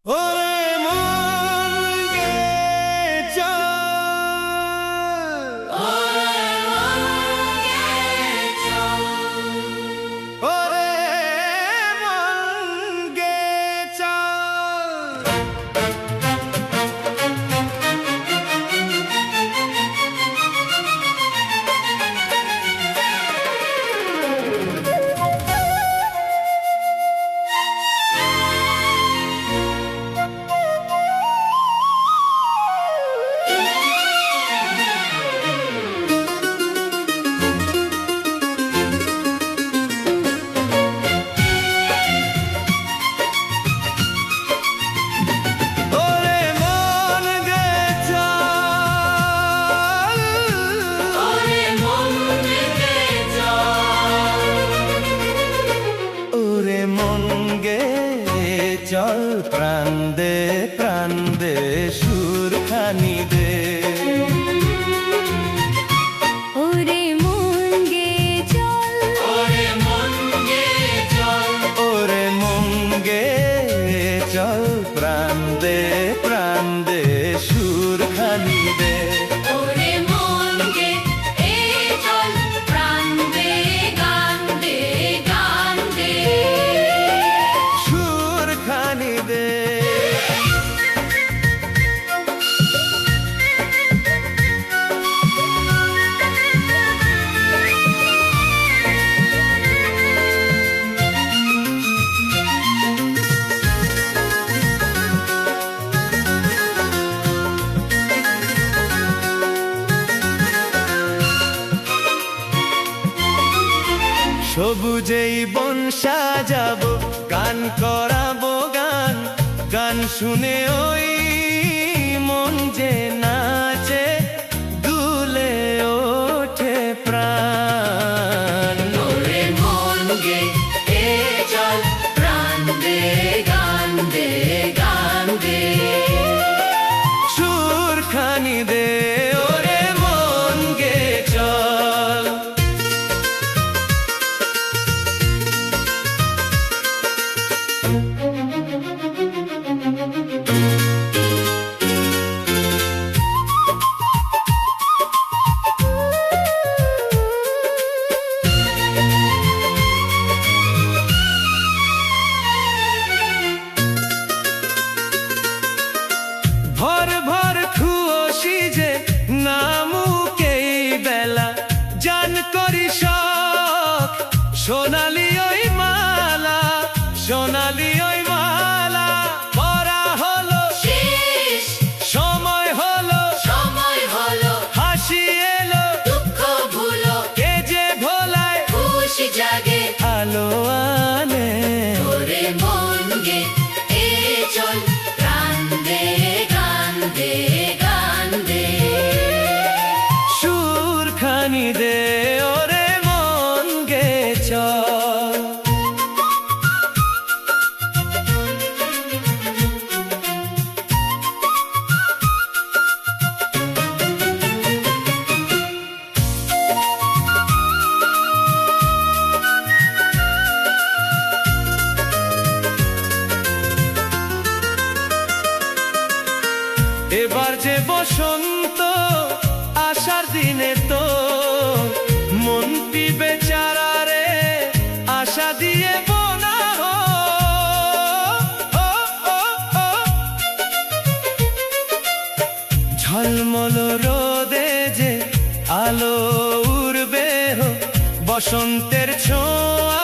ওরে মন গে চল, ওরে মন গে চল। চল প্রাণ দে প্রাণ দে সুর খানি দে, ওরে মন গে চল, ওরে মন গে চল, ওরে মন গে চল প্রাণ দে সুর খানি দে। ওরে মন গে চল প্রাণ দে গান দে গান দে সুর খানি দে। সবুজেই বন সাজাবো, গান করাবো গান, গান শুনে ওই মন যে নাচে দুলে ওঠে প্রাণ। ওরে মন গে চল প্রাণ দে গান দে গান দে সুর খানি দে, ওরে মন গে চল। ভর ভর খুশি যে নামুকেই বেলা, জান করি শখ সোনালি ওই মালা, সোনালি ওই মালা পরা হলো শেষ সময় হলো, সময় হলো হাসি এলো দুঃখ ভুলো কে যে ভোলায় খুশি জাগে আলো আনে। ওরে মন গে চল প্রাণ দে গান দে গান দে সুর খানি দে, ওরে মন গে চল। এবার যে বসন্ত আসার দিনে তো মনটি বেচারা রে আশা দিয়ে বোনা হো। ঝলমল রোদে যে আলো উড়বে হো, বসন্তের ছোঁয়া